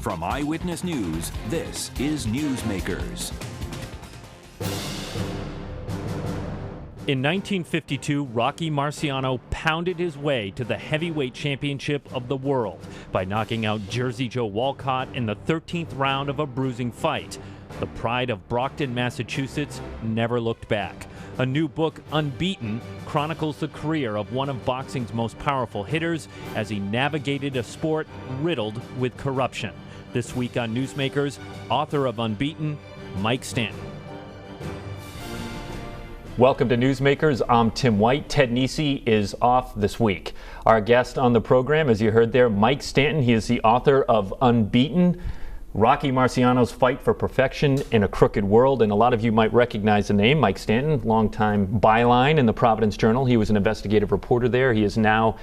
From Eyewitness News, this is Newsmakers. In 1952, Rocky Marciano pounded his way to the heavyweight championship of the world by knocking out Jersey Joe Walcott in the 13th round of a bruising fight. The pride of Brockton, Massachusetts, never looked back. A new book, Unbeaten, chronicles the career of one of boxing's most powerful hitters as he navigated a sport riddled with corruption. This week on Newsmakers, author of Unbeaten, Mike Stanton. Welcome to Newsmakers. I'm Tim White. Ted Nesi is off this week. Our guest on the program, as you heard there, Mike Stanton. He is the author of Unbeaten, Rocky Marciano's Fight for Perfection in a Crooked World. And a lot of you might recognize the name, Mike Stanton, longtime byline in the Providence Journal. He was an investigative reporter there. He is now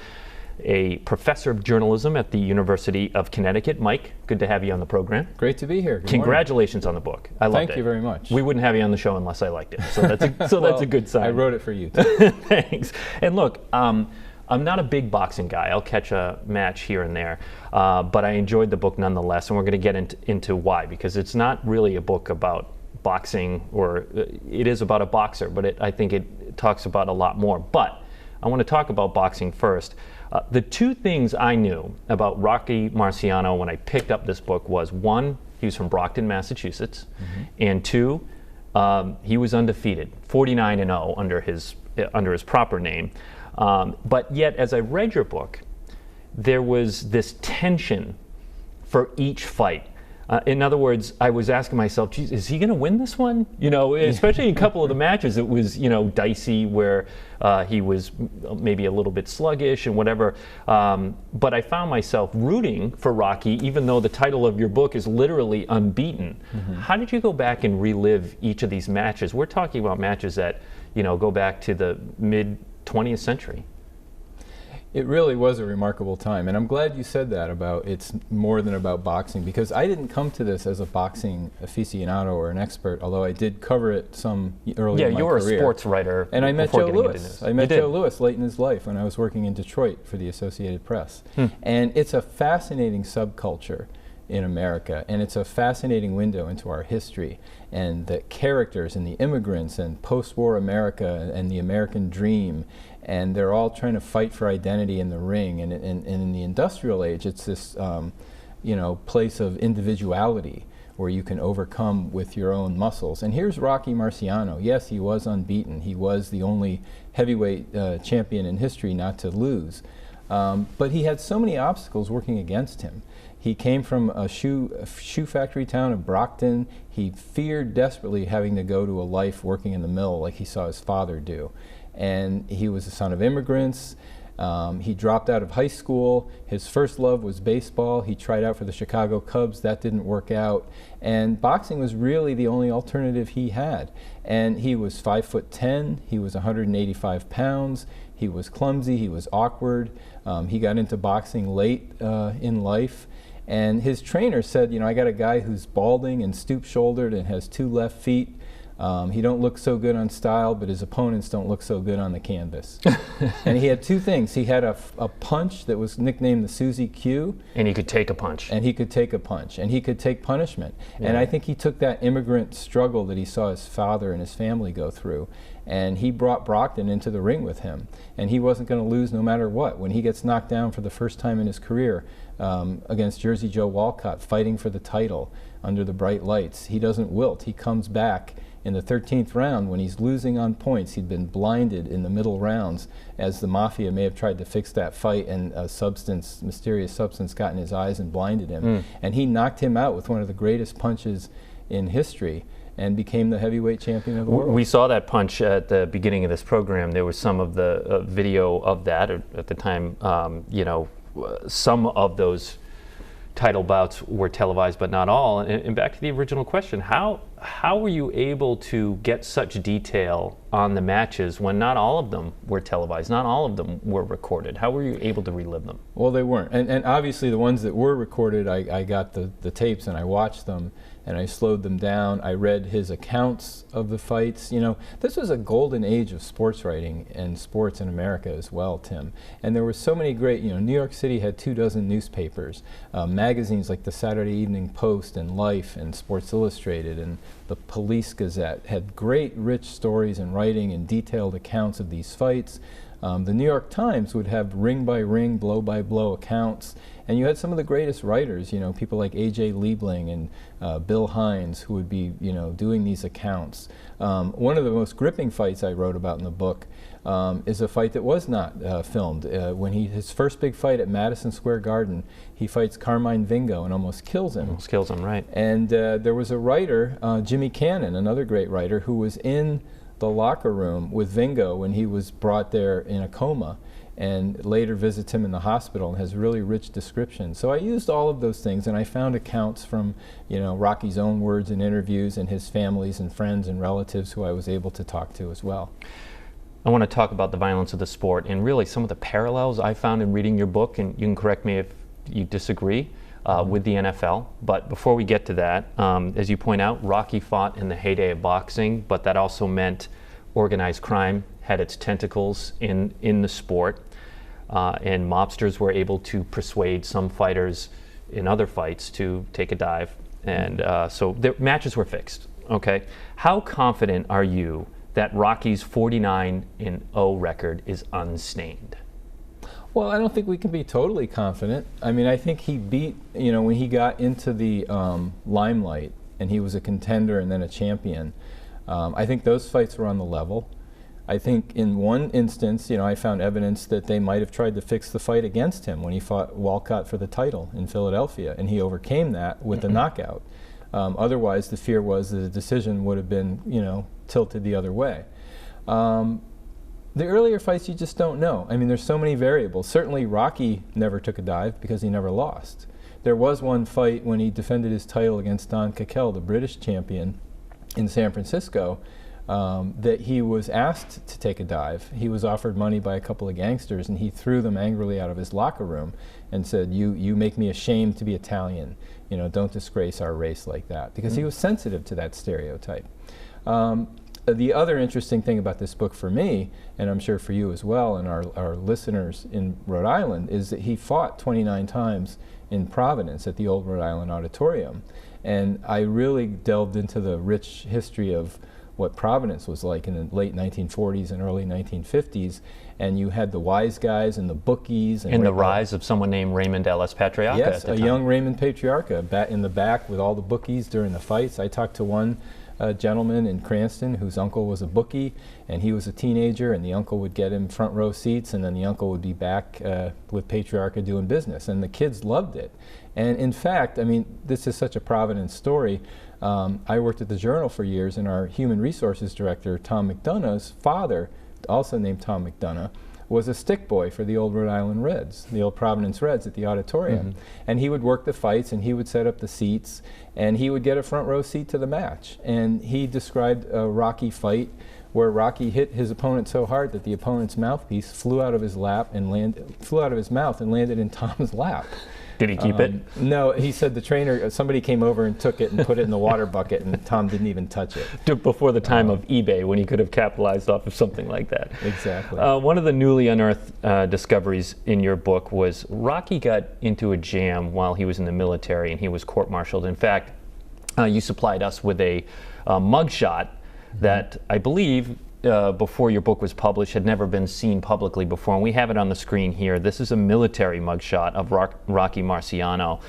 a professor of journalism at the University of Connecticut. Mike, good to have you on the program. Great to be here. Good Congratulations morning. On the book. I loved it. Thank you very much. We wouldn't have you on the show unless I liked it. So that's a, well, that's a good sign. I wrote it for you too. Thanks. And look, I'm not a big boxing guy. I'll catch a match here and there, but I enjoyed the book nonetheless, and we're going to get into why, because it's not really a book about boxing, or it is about a boxer, but I think it talks about a lot more. But I want to talk about boxing first. The two things I knew about Rocky Marciano when I picked up this book was, one, he was from Brockton, Massachusetts, and two, he was undefeated, 49-0 under his proper name. But yet, as I read your book, there was this tension for each fight. In other words, I was asking myself, geez, is he going to win this one? You know, especially in a couple of the matches, it was, dicey, where he was maybe a little bit sluggish and whatever. But I found myself rooting for Rocky, even though the title of your book is literally Unbeaten. How did you go back and relive each of these matches? We're talking about matches that, go back to the mid-20th century. It really was a remarkable time, and I'm glad you said that about it's more than about boxing, because I didn't come to this as a boxing aficionado or an expert, although I did cover it some early in my career. Yeah, you were a sports writer. And I met Joe Louis. I met Joe Louis late in his life when I was working in Detroit for the Associated Press. And it's a fascinating subculture in America, and it's a fascinating window into our history and the characters and the immigrants and post-war America and the American dream, and they're all trying to fight for identity in the ring. And in the industrial age, it's this place of individuality where you can overcome with your own muscles. And here's Rocky Marciano. Yes, he was unbeaten. He was the only heavyweight champion in history not to lose. But he had so many obstacles working against him. He came from a shoe factory town of Brockton. He feared desperately having to go to a life working in the mill like he saw his father do. And he was the son of immigrants. He dropped out of high school. His first love was baseball. He tried out for the Chicago Cubs. That didn't work out. And boxing was really the only alternative he had. And he was 5'10". He was 185 pounds. He was clumsy. He was awkward. He got into boxing late in life. And his trainer said, I got a guy who's balding and stoop-shouldered and has 2 left feet. He don't look so good on style, but his opponents don't look so good on the canvas. And he had 2 things. He had a punch that was nicknamed the Susie Q. And he could take a punch. And he could take a punch. And he could take punishment. Yeah. And I think he took that immigrant struggle that he saw his father and his family go through, and he brought Brockton into the ring with him. And he wasn't going to lose no matter what. When he gets knocked down for the first time in his career against Jersey Joe Walcott, fighting for the title under the bright lights, he doesn't wilt. He comes back in the 13th round when he's losing on points. He'd been blinded in the middle rounds as the mafia may have tried to fix that fight, and a mysterious substance got in his eyes and blinded him. And he knocked him out with one of the greatest punches in history and became the heavyweight champion of the world. We saw that punch at the beginning of this program. There was some of the video of that at the time. Some of those title bouts were televised, but not all. And back to the original question, how how were you able to get such detail on the matches when not all of them were televised, not all of them were recorded? How were you able to relive them? Well, they weren't. And obviously the ones that were recorded, I got the tapes and I watched them and I slowed them down. I read his accounts of the fights. You know, this was a golden age of sports writing and sports in America as well, Tim. And there were so many great, you know, New York City had 24 newspapers, magazines like the Saturday Evening Post and Life and Sports Illustrated and the Police Gazette had great rich stories and writing and detailed accounts of these fights. The New York Times would have ring by ring, blow by blow accounts, and you had some of the greatest writers, you know, people like A.J. Liebling and Bill Hines, who would be, you know, doing these accounts. One of the most gripping fights I wrote about in the book is a fight that was not filmed. When his first big fight at Madison Square Garden, he fights Carmine Vingo and almost kills him. Almost kills him, right. And there was a writer, Jimmy Cannon, another great writer, who was in the locker room with Vingo when he was brought there in a coma, and later visits him in the hospital and has really rich descriptions. So I used all of those things, and I found accounts from, you know, Rocky's own words in interviews and his families and friends and relatives who I was able to talk to as well. I want to talk about the violence of the sport and really some of the parallels I found in reading your book, and you can correct me if you disagree, with the NFL. But before we get to that, as you point out, Rocky fought in the heyday of boxing, but that also meant organized crime had its tentacles in the sport, and mobsters were able to persuade some fighters in other fights to take a dive, and so their matches were fixed. Okay, how confident are you that Rocky's 49-0 record is unstained? Well, I don't think we can be totally confident. I mean, I think he beat, you know, when he got into the limelight and he was a contender and then a champion, I think those fights were on the level. I think in one instance, you know, I found evidence that they might have tried to fix the fight against him when he fought Walcott for the title in Philadelphia, and he overcame that with a knockout. Otherwise, the fear was that the decision would have been, you know, tilted the other way. The earlier fights, you just don't know. I mean, there's so many variables. Certainly, Rocky never took a dive because he never lost. There was one fight when he defended his title against Don Coquel, the British champion, in San Francisco, that he was asked to take a dive. He was offered money by a couple of gangsters, and he threw them angrily out of his locker room and said, you make me ashamed to be Italian. You know, don't disgrace our race like that, because he was sensitive to that stereotype. The other interesting thing about this book for me, and I'm sure for you as well and our listeners in Rhode Island, is that he fought 29 times in Providence at the old Rhode Island Auditorium. And I really delved into the rich history of what Providence was like in the late 1940s and early 1950s. And you had the wise guys and the bookies. And the rise of someone named Raymond Ellis Patriarca. Yes, a young Raymond Patriarca in the back with all the bookies during the fights. I talked to one gentleman in Cranston whose uncle was a bookie, and he was a teenager, and the uncle would get him front row seats, and then the uncle would be back with Patriarca doing business, and the kids loved it. And in fact, I mean, this is such a Providence story. I worked at the Journal for years, and our human resources director, Tom McDonough's father, also named Tom McDonough, was a stick boy for the old Rhode Island Reds, the old Providence Reds at the auditorium. And he would work the fights, and he would set up the seats, and he would get a front row seat to the match. And he described a Rocky fight where Rocky hit his opponent so hard that the opponent's mouthpiece flew out of his mouth and landed in Tom's lap. Did he keep it? No, he said the trainer, somebody came over and took it and put it in the water bucket, and Tom didn't even touch it. Before the time of eBay, when he could have capitalized off of something like that. Exactly. One of the newly unearthed discoveries in your book was Rocky got into a jam while he was in the military, and he was court-martialed. In fact, you supplied us with a mugshot that I believe before your book was published had never been seen publicly before, and we have it on the screen here. This is a military mugshot of Rocky Marciano.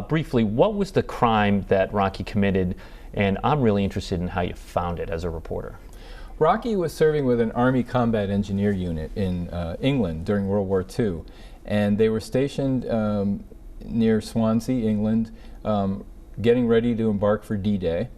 Briefly, what was the crime that Rocky committed? And I'm really interested in how you found it as a reporter. Rocky was serving with an Army Combat Engineer unit in England during World War II, and they were stationed near Swansea, England, getting ready to embark for D-Day.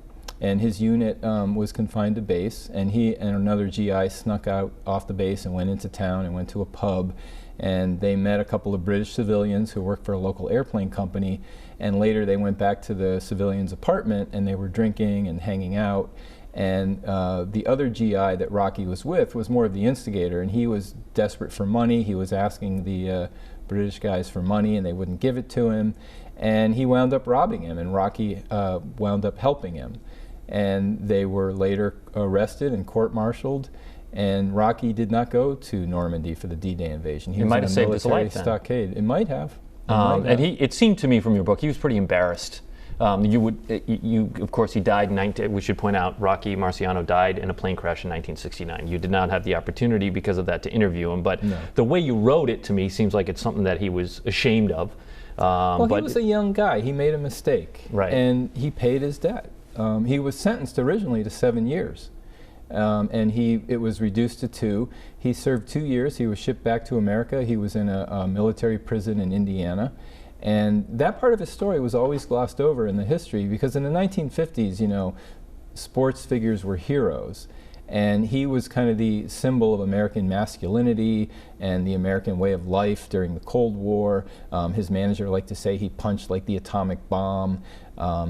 And his unit was confined to base, and he and another GI snuck out off the base and went into town and went to a pub, and they met a couple of British civilians who worked for a local airplane company, and later they went back to the civilian's apartment and they were drinking and hanging out. And the other GI that Rocky was with was more of the instigator, and he was desperate for money. He was asking the British guys for money and they wouldn't give it to him, and he wound up robbing him, and Rocky wound up helping him. And they were later arrested and court-martialed, and Rocky did not go to Normandy for the D-Day invasion. He might was have in a saved his life military stockade. It might have. And it seemed to me from your book, he was pretty embarrassed. Of course, he died. We should point out, Rocky Marciano died in a plane crash in 1969. You did not have the opportunity because of that to interview him, but the way you wrote it to me seems like it's something that he was ashamed of. Well, he was a young guy. He made a mistake, right, and he paid his debt. He was sentenced originally to 7 years, and it was reduced to 2. He served 2 years. He was shipped back to America. He was in a military prison in Indiana. And that part of his story was always glossed over in the history, because in the 1950s, you know, sports figures were heroes. And he was kind of the symbol of American masculinity and the American way of life during the Cold War. His manager liked to say he punched like the atomic bomb.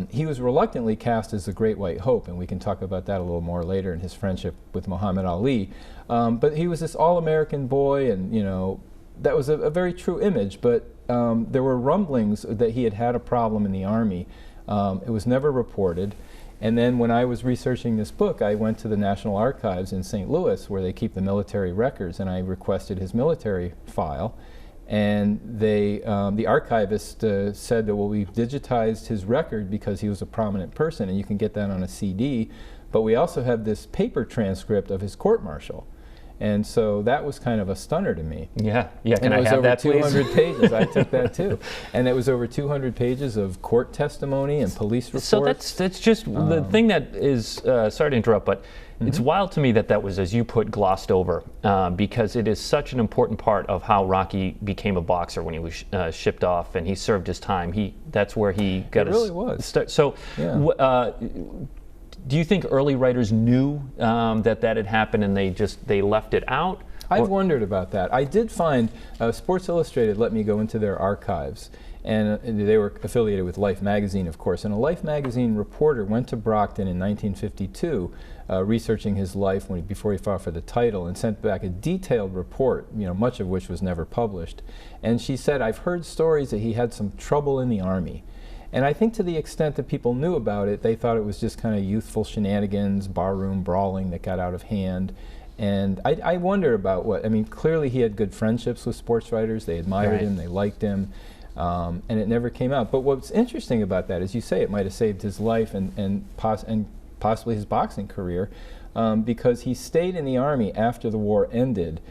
He was reluctantly cast as the Great White Hope, and we can talk about that a little more later in his friendship with Muhammad Ali. But he was this all-American boy, and you know, that was a very true image, but there were rumblings that he had had a problem in the Army. It was never reported. And then when I was researching this book, I went to the National Archives in St. Louis, where they keep the military records, and I requested his military file. And the archivist said that, well, we've digitized his record because he was a prominent person, and you can get that on a CD, but we also have this paper transcript of his court-martial. And so that was kind of a stunner to me. Yeah. Can I have that, please? And it was over 200 pages. I took that too. And it was over 200 pages of court testimony and police reports. So that's just the thing that is, sorry to interrupt, but it's wild to me that was, as you put, glossed over, because it is such an important part of how Rocky became a boxer when he was shipped off and he served his time. That's where he got his really was. start. So do you think early writers knew that had happened and they left it out? I've wondered about that. I did find Sports Illustrated let me go into their archives, and they were affiliated with Life magazine, of course, and a Life magazine reporter went to Brockton in 1952 researching his life before he fought for the title, and sent back a detailed report, you know, much of which was never published. And she said, I've heard stories that he had some trouble in the Army. And I think to the extent that people knew about it, they thought it was just kind of youthful shenanigans, barroom brawling that got out of hand. And I wonder about clearly he had good friendships with sports writers. They admired him, they liked him, and it never came out. But what's interesting about that, as you say, it might have saved his life and possibly his boxing career, because he stayed in the Army after the war ended.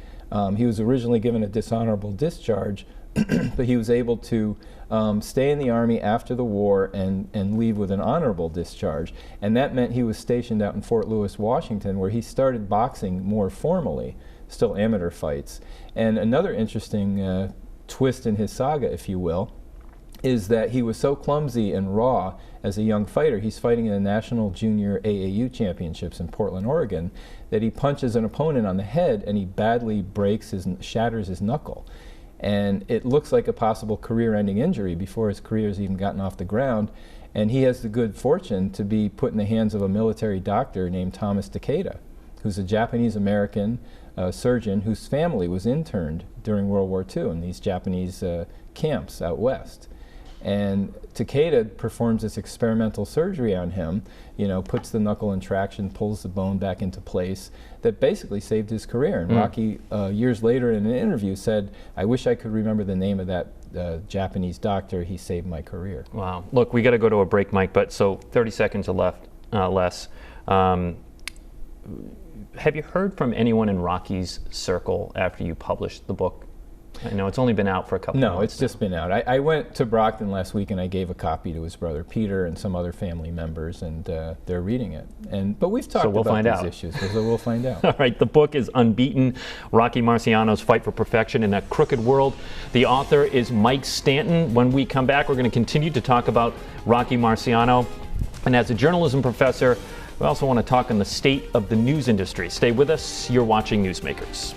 He was originally given a dishonorable discharge, but he was able to stay in the Army after the war and leave with an honorable discharge. And that meant he was stationed out in Fort Lewis, Washington, where he started boxing more formally, still amateur fights. And another interesting twist in his saga, if you will, is that he was so clumsy and raw as a young fighter. He's fighting in the National Junior AAU Championships in Portland, Oregon, that he punches an opponent on the head and he badly shatters his knuckle. And it looks like a possible career-ending injury before his career's even gotten off the ground. And he has the good fortune to be put in the hands of a military doctor named Thomas Takeda, who's a Japanese-American surgeon whose family was interned during World War II in these Japanese camps out west. And Takeda performs this experimental surgery on him, you know, puts the knuckle in traction, pulls the bone back into place, that basically saved his career. And Rocky, years later in an interview, said, I wish I could remember the name of that Japanese doctor. He saved my career. Wow. Look, we got to go to a break, Mike, but so 30 seconds left, less. Have you heard from anyone in Rocky's circle after you published the book? I know it's only been out for a couple of months. No, it's just been out. I went to Brockton last week and I gave a copy to his brother Peter and some other family members, and they're reading it. But we've talked about these issues, so we'll find out. All right, the book is Unbeaten, Rocky Marciano's Fight for Perfection in a Crooked World. The author is Mike Stanton. When we come back, we're going to continue to talk about Rocky Marciano. And as a journalism professor, we also want to talk on the state of the news industry. Stay with us. You're watching Newsmakers.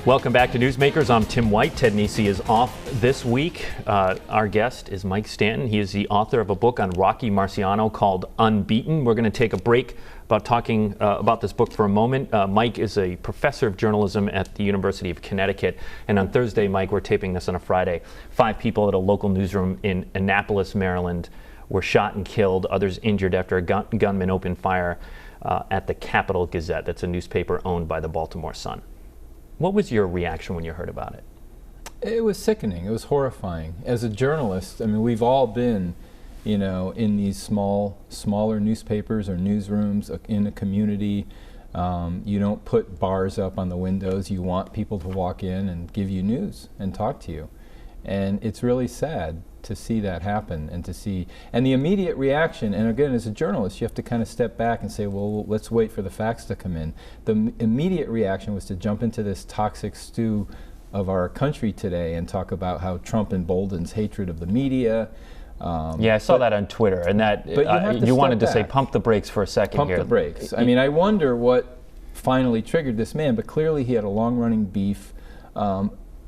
Welcome back to Newsmakers. I'm Tim White. Ted Nesi is off this week. Our guest is Mike Stanton. He is the author of a book on Rocky Marciano called Unbeaten. We're going to take a break about talking about this book for a moment. Mike is a professor of journalism at the University of Connecticut. And on Thursday, Mike, we're taping this on a Friday, 5 people at a local newsroom in Annapolis, Maryland, were shot and killed, others injured after a gunman opened fire at the Capital Gazette. That's a newspaper owned by the Baltimore Sun. What was your reaction when you heard about it? It was sickening. It was horrifying. As a journalist, I mean, we've all been, in these smaller newspapers or newsrooms in a community. You don't put bars up on the windows. You want people to walk in and give you news and talk to you. And it's really sad to see that happen and the immediate reaction, and again, as a journalist, you have to kind of step back and say, well, let's wait for the facts to come in. The immediate reaction was to jump into this toxic stew of our country today and talk about how Trump emboldens hatred of the media. Yeah, I saw that on Twitter, and that you wanted to say pump the brakes for a second here. Pump the brakes. I mean, I wonder what finally triggered this man, but clearly he had a long-running beef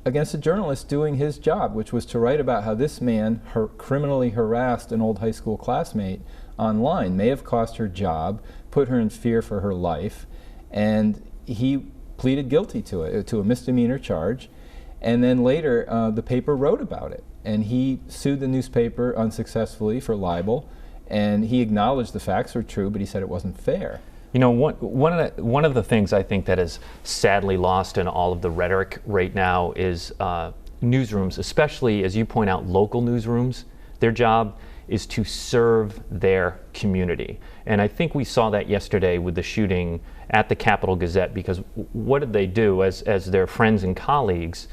against a journalist doing his job, which was to write about how this man criminally harassed an old high school classmate online, may have cost her job, put her in fear for her life, and he pleaded guilty to it, to a misdemeanor charge, and then later the paper wrote about it, and he sued the newspaper unsuccessfully for libel, and he acknowledged the facts were true, but he said it wasn't fair. You know, one of the things I think that is sadly lost in all of the rhetoric right now is newsrooms, especially, as you point out, local newsrooms. Their job is to serve their community. And I think we saw that yesterday with the shooting at the Capital Gazette, because what did they do as their friends and colleagues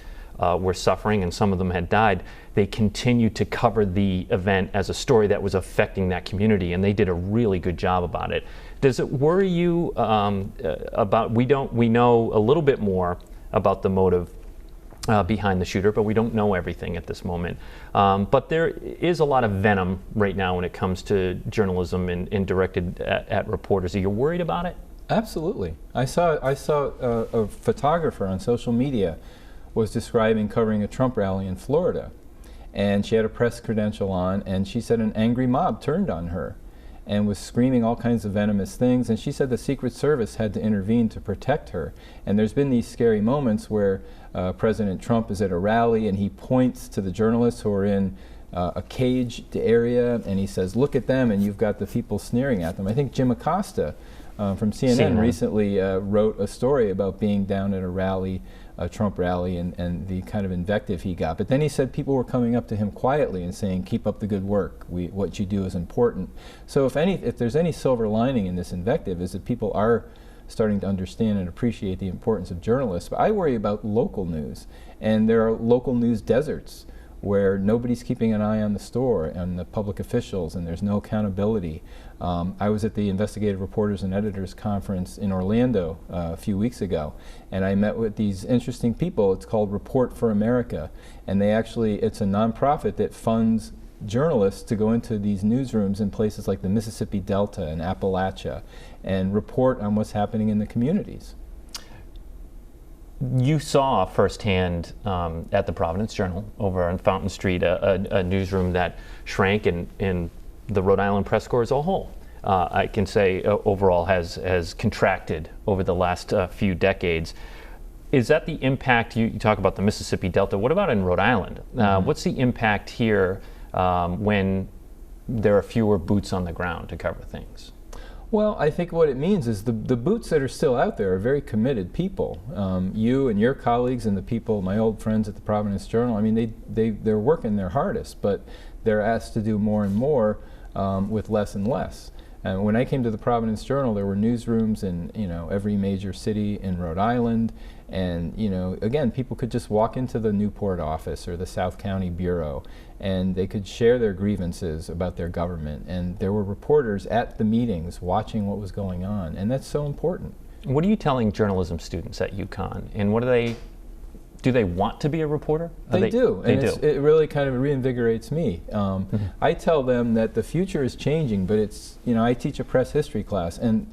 were suffering and some of them had died? They continued to cover the event as a story that was affecting that community, and they did a really good job about it. Does it worry you about, we know a little bit more about the motive behind the shooter, but we don't know everything at this moment. But there is a lot of venom right now when it comes to journalism and directed at reporters. Are you worried about it? Absolutely. I saw a photographer on social media was describing covering a Trump rally in Florida, and she had a press credential on, and she said an angry mob turned on her and was screaming all kinds of venomous things, and she said the Secret Service had to intervene to protect her. And there's been these scary moments where President Trump is at a rally and he points to the journalists who are in a caged area, and he says, look at them, and you've got the people sneering at them. I think Jim Acosta from CNN recently wrote a story about being down at a rally, a Trump rally, and the kind of invective he got. But then he said people were coming up to him quietly and saying, keep up the good work. What you do is important. So if there's any silver lining in this invective, is that people are starting to understand and appreciate the importance of journalists. But I worry about local news, and there are local news deserts where nobody's keeping an eye on the store and the public officials, and there's no accountability. I was at the Investigative Reporters and Editors Conference in Orlando a few weeks ago, and I met with these interesting people. It's called Report for America, and it's a nonprofit that funds journalists to go into these newsrooms in places like the Mississippi Delta and Appalachia and report on what's happening in the communities. You saw firsthand at the Providence Journal over on Fountain Street a newsroom that shrank in the Rhode Island press corps as a whole. I can say overall has contracted over the last few decades. Is that the impact? You talk about the Mississippi Delta. What about in Rhode Island? What's the impact here when there are fewer boots on the ground to cover things? Well, I think what it means is the boots that are still out there are very committed people. You and your colleagues and the people, my old friends at the Providence Journal, I mean, they're working their hardest, but they're asked to do more and more with less and less. And when I came to the Providence Journal, there were newsrooms in every major city in Rhode Island, and again, people could just walk into the Newport office or the South County Bureau, and they could share their grievances about their government. And there were reporters at the meetings watching what was going on, and that's so important. What are you telling journalism students at UConn, and what do they want to be a reporter? They do, and it really kind of reinvigorates me. I tell them that the future is changing, but I teach a press history class, and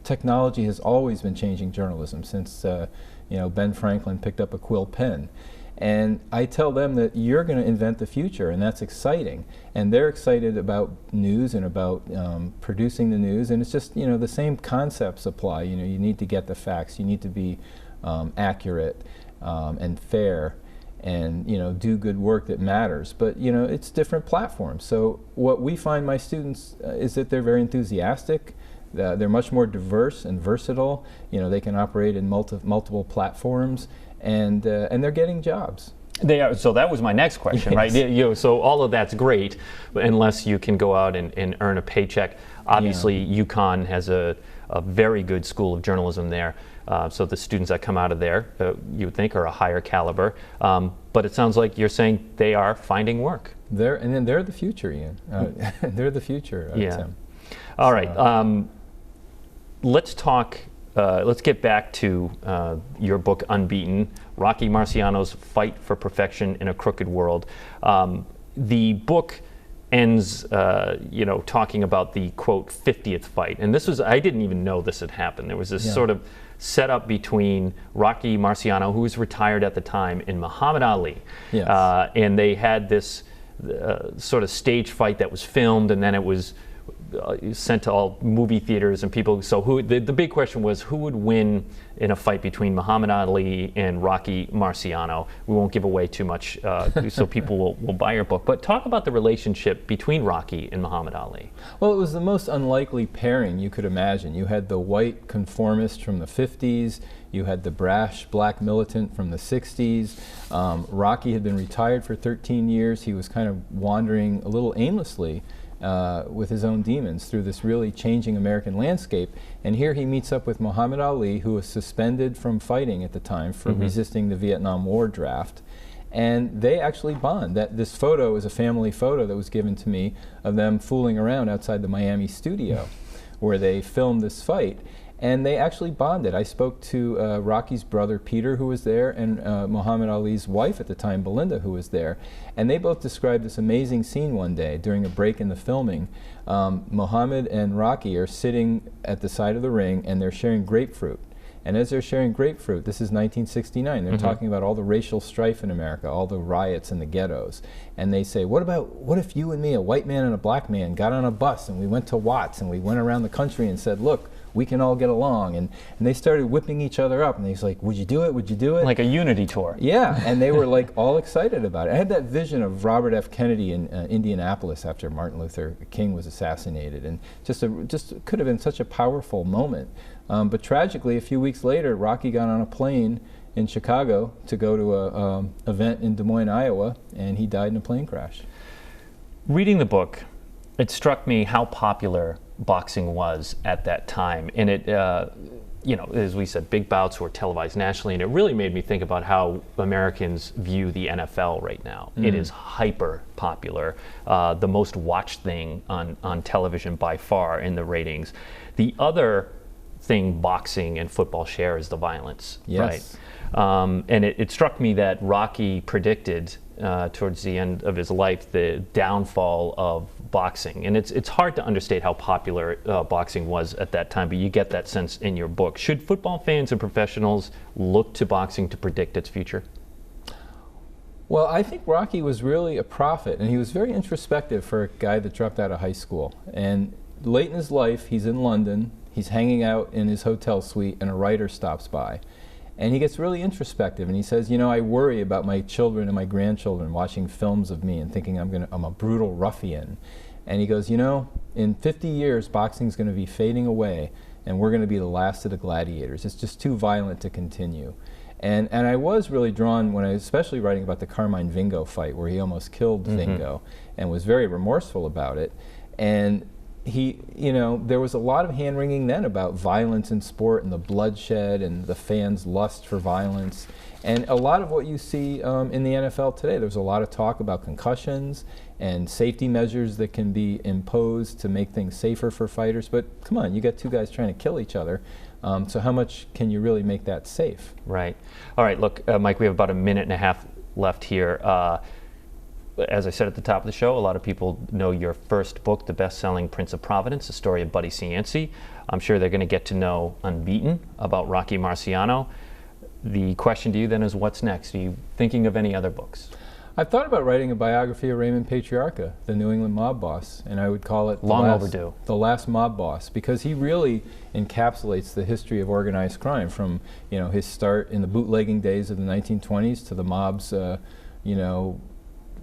technology has always been changing journalism since Ben Franklin picked up a quill pen. And I tell them that you're going to invent the future, and that's exciting. And they're excited about news and about producing the news. And it's just, the same concepts apply. You need to get the facts. You need to be accurate and fair and, do good work that matters. But, it's different platforms. So what we find my students is that they're very enthusiastic. They're much more diverse and versatile. They can operate in multiple platforms. And they're getting jobs. They are. So that was my next question, right? So all of that's great, but unless you can go out and earn a paycheck. Obviously, UConn has a very good school of journalism there. So the students that come out of there, you would think, are a higher caliber. But it sounds like you're saying they are finding work. They're the future, Ian. They're the future, Tim. All right. Let's talk. Let's get back to your book, Unbeaten, Rocky Marciano's Fight for Perfection in a Crooked World. The book ends, talking about the, quote, 50th fight. And I didn't even know this had happened. There was this sort of setup between Rocky Marciano, who was retired at the time, and Muhammad Ali. Yes. And they had this sort of stage fight that was filmed, and then it was sent to all movie theaters and people. So the big question was, who would win in a fight between Muhammad Ali and Rocky Marciano? We won't give away too much so people will buy your book. But talk about the relationship between Rocky and Muhammad Ali. Well, it was the most unlikely pairing you could imagine. You had the white conformist from the 50s. You had the brash black militant from the 60s. Rocky had been retired for 13 years. He was kind of wandering a little aimlessly with his own demons through this really changing American landscape. And here he meets up with Muhammad Ali, who was suspended from fighting at the time for resisting the Vietnam War draft. And they actually bond. This photo is a family photo that was given to me of them fooling around outside the Miami studio where they filmed this fight. And they actually bonded. I spoke to Rocky's brother, Peter, who was there, and Muhammad Ali's wife at the time, Belinda, who was there. And they both described this amazing scene one day during a break in the filming. Muhammad and Rocky are sitting at the side of the ring, and they're sharing grapefruit. And as they're sharing grapefruit, this is 1969, they're talking about all the racial strife in America, all the riots in the ghettos. And they say, what if you and me, a white man and a black man, got on a bus and we went to Watts and we went around the country and said, look, we can all get along. And they started whipping each other up. And he's like, would you do it? Would you do it? Like a unity tour. Yeah, and they were like all excited about it. I had that vision of Robert F. Kennedy in Indianapolis after Martin Luther King was assassinated. And just could have been such a powerful moment. But tragically, a few weeks later, Rocky got on a plane in Chicago to go to an event in Des Moines, Iowa, and he died in a plane crash. Reading the book, it struck me how popular boxing was at that time. And it, as we said, big bouts were televised nationally, and it really made me think about how Americans view the NFL right now. It is hyper popular, the most watched thing on television by far in the ratings. The other thing boxing and football share is the violence, yes. Right? And it struck me that Rocky predicted towards the end of his life the downfall of boxing. And it's hard to understate how popular boxing was at that time, but you get that sense in your book. Should football fans and professionals look to boxing to predict its future? Well, I think Rocky was really a prophet, and he was very introspective for a guy that dropped out of high school. And late in his life, he's in London. He's hanging out in his hotel suite, and a writer stops by. And he gets really introspective, and he says, I worry about my children and my grandchildren watching films of me and thinking I'm a brutal ruffian. And he goes, in 50 years, boxing's going to be fading away, and we're going to be the last of the gladiators. It's just too violent to continue. And I was really drawn when I was especially writing about the Carmine Vingo fight, where he almost killed Vingo and was very remorseful about it. And there was a lot of hand-wringing then about violence in sport and the bloodshed and the fans' lust for violence. And a lot of what you see in the NFL today, there's a lot of talk about concussions and safety measures that can be imposed to make things safer for fighters. But come on, you got two guys trying to kill each other. So how much can you really make that safe? Right. All right, look, Mike, we have about a minute and a half left here. as I said at the top of the show, a lot of people know your first book, the best-selling Prince of Providence, the story of Buddy Cianci. I'm sure they're going to get to know Unbeaten, about Rocky Marciano. The question to you then is, what's next? Are you thinking of any other books? I've thought about writing a biography of Raymond Patriarca, the New England mob boss, and I would call it the last mob boss, because he really encapsulates the history of organized crime, from his start in the bootlegging days of the 1920s to the mob's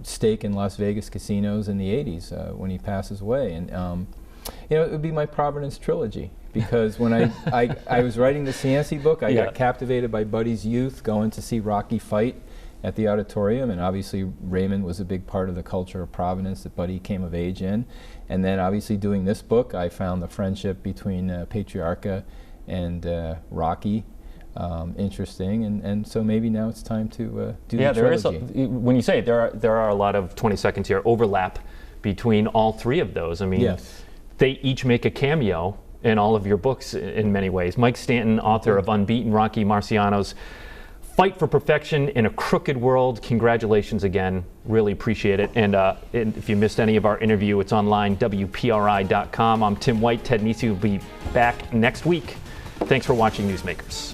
stake in Las Vegas casinos in the 80s when he passes away. And it would be my Providence trilogy, because when I was writing the Cianci book, I got captivated by Buddy's youth, going to see Rocky fight at the auditorium, and obviously Raymond was a big part of the culture of Providence that Buddy came of age in. And then obviously doing this book, I found the friendship between Patriarca and Rocky interesting, and so maybe now it's time to do the trilogy. When you say it, there are a lot of 20 seconds here overlap between all three of those. I mean, they each make a cameo in all of your books in many ways. Mike Stanton, author of Unbeaten, Rocky Marciano's Fight for Perfection in a Crooked World. Congratulations again. Really appreciate it. And if you missed any of our interview, it's online, WPRI.com. I'm Tim White. Ted Nisi will be back next week. Thanks for watching Newsmakers.